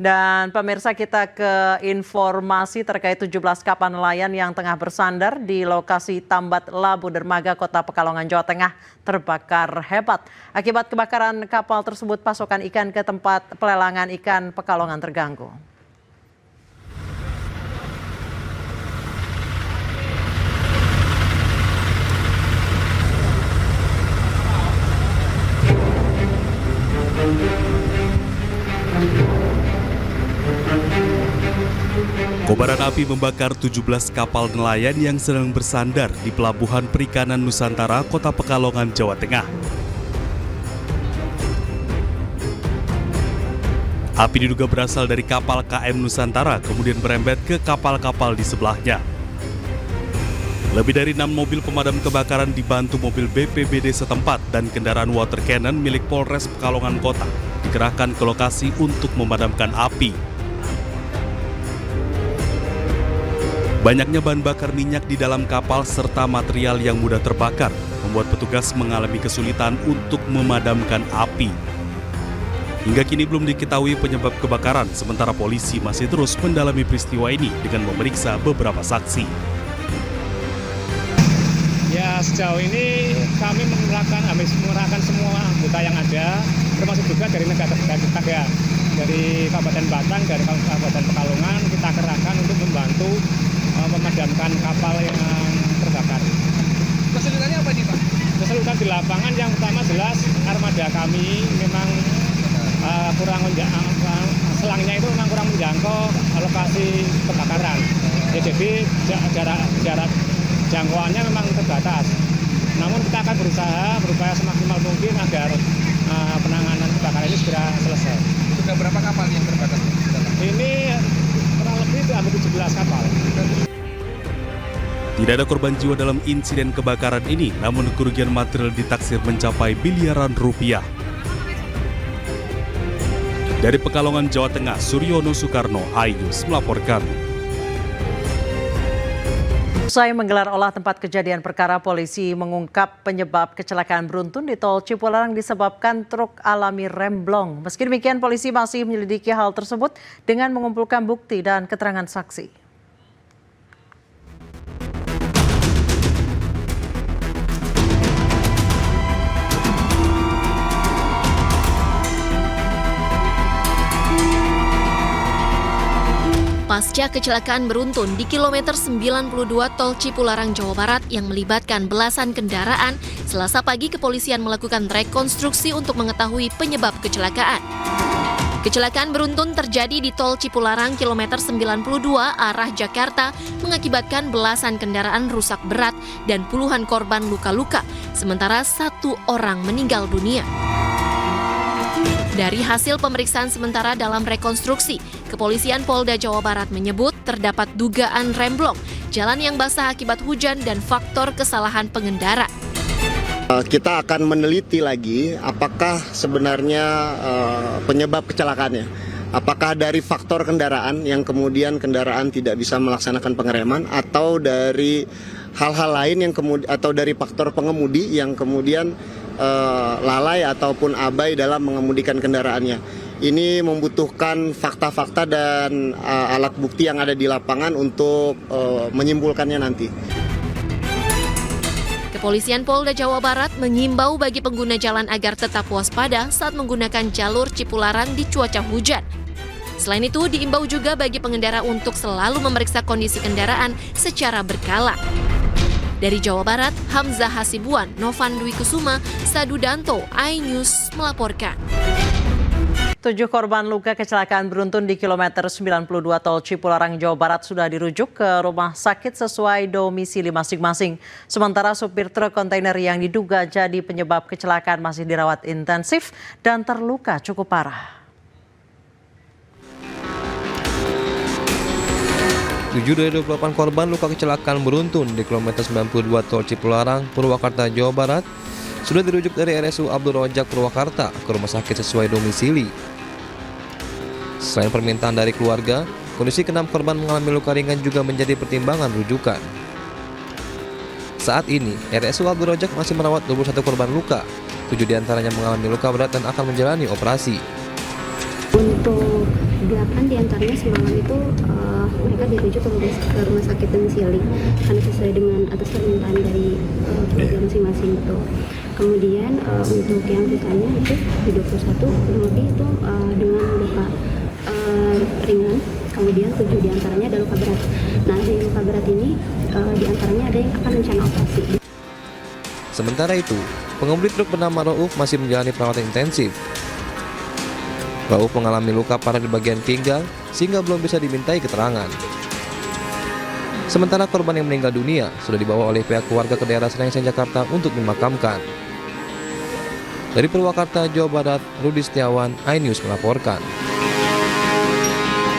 Dan pemirsa, kita ke informasi terkait 17 kapal nelayan yang tengah bersandar di lokasi Tambat Labu Dermaga, Kota Pekalongan, Jawa Tengah terbakar hebat. Akibat kebakaran kapal tersebut, pasokan ikan ke tempat pelelangan ikan Pekalongan terganggu. Kobaran api membakar 17 kapal nelayan yang sedang bersandar di Pelabuhan Perikanan Nusantara, Kota Pekalongan, Jawa Tengah. Api diduga berasal dari kapal KM Nusantara, kemudian merembet ke kapal-kapal di sebelahnya. Lebih dari 6 mobil pemadam kebakaran dibantu mobil BPBD setempat dan kendaraan water cannon milik Polres Pekalongan Kota dikerahkan ke lokasi untuk memadamkan api. Banyaknya bahan bakar minyak di dalam kapal serta material yang mudah terbakar membuat petugas mengalami kesulitan untuk memadamkan api. Hingga kini belum diketahui penyebab kebakaran, sementara polisi masih terus mendalami peristiwa ini dengan memeriksa beberapa saksi. Ya, sejauh ini kami mengerahkan semua anggota yang ada, termasuk juga dari negara tetangga, dari Kabupaten Batang, dari Kabupaten Pekalongan, kita kerahkan untuk membantu memadamkan kapal yang terbakar. Kesulitannya apa nih, Pak? Kesulitan di lapangan yang pertama jelas armada kami memang selangnya itu memang kurang menjangkau lokasi kebakaran. Ya, jadi jarak jangkauannya memang terbatas. Namun kita akan berupaya semaksimal mungkin agar penanganan kebakaran ini segera selesai. Sudah berapa kapal yang terbakar? Ini kurang lebih hampir 17 kapal. Tidak ada korban jiwa dalam insiden kebakaran ini, namun kerugian material ditaksir mencapai miliaran rupiah. Dari Pekalongan, Jawa Tengah, Suryono Soekarno, iNews melaporkan. Usai menggelar olah tempat kejadian perkara, polisi mengungkap penyebab kecelakaan beruntun di Tol Cipularang disebabkan truk alami remblong. Meski demikian, polisi masih menyelidiki hal tersebut dengan mengumpulkan bukti dan keterangan saksi. Pasca kecelakaan beruntun di kilometer 92 Tol Cipularang, Jawa Barat yang melibatkan belasan kendaraan, Selasa pagi kepolisian melakukan rekonstruksi untuk mengetahui penyebab kecelakaan. Kecelakaan beruntun terjadi di Tol Cipularang kilometer 92 arah Jakarta mengakibatkan belasan kendaraan rusak berat dan puluhan korban luka-luka, sementara 1 orang meninggal dunia. Dari hasil pemeriksaan sementara dalam rekonstruksi, Kepolisian Polda Jawa Barat menyebut terdapat dugaan remblong, jalan yang basah akibat hujan dan faktor kesalahan pengendara. Kita akan meneliti lagi apakah sebenarnya penyebab kecelakaannya. Apakah dari faktor kendaraan yang kemudian kendaraan tidak bisa melaksanakan pengereman, atau dari hal-hal lain yang atau dari faktor pengemudi yang kemudian lalai ataupun abai dalam mengemudikan kendaraannya. Ini membutuhkan fakta-fakta dan alat bukti yang ada di lapangan untuk menyimpulkannya nanti. Kepolisian Polda Jawa Barat mengimbau bagi pengguna jalan agar tetap waspada saat menggunakan jalur Cipularang di cuaca hujan. Selain itu, diimbau juga bagi pengendara untuk selalu memeriksa kondisi kendaraan secara berkala. Dari Jawa Barat, Hamzah Hasibuan, Novan Dwi Kusuma, Sadudanto, iNews melaporkan. 7 korban luka kecelakaan beruntun di kilometer 92 Tol Cipularang, Jawa Barat sudah dirujuk ke rumah sakit sesuai domisili masing-masing. Sementara supir truk kontainer yang diduga jadi penyebab kecelakaan masih dirawat intensif dan terluka cukup parah. 7 dari 28 korban luka kecelakaan beruntun di kilometer 92 Tol Cipularang, Purwakarta, Jawa Barat sudah dirujuk dari RSU Abdul Rojak Purwakarta ke rumah sakit sesuai domisili. Selain permintaan dari keluarga, kondisi ke-6 korban mengalami luka ringan juga menjadi pertimbangan rujukan. Saat ini, RSU Abdul Rojak masih merawat 21 korban luka. 7 diantaranya mengalami luka berat dan akan menjalani operasi. Untuk 8 diantaranya semalam itu mereka dirujuk ke rumah sakit domisili karena sesuai dengan atas permintaan dari keluarga masing-masing itu. Kemudian untuk yang sisanya itu di 21 kurang lebih itu dengan luka ringan. Kemudian 7 diantaranya ada luka berat. Nah, dari luka berat ini diantaranya ada yang akan rencana operasi. Sementara itu, pengemudi truk bernama Rauf masih menjalani perawatan intensif. Rauf mengalami luka parah di bagian pinggang sehingga belum bisa dimintai keterangan. Sementara korban yang meninggal dunia sudah dibawa oleh pihak keluarga ke daerah Senayan, Jakarta untuk dimakamkan. Dari Purwakarta, Jawa Barat, Rudi Setiawan, iNews melaporkan.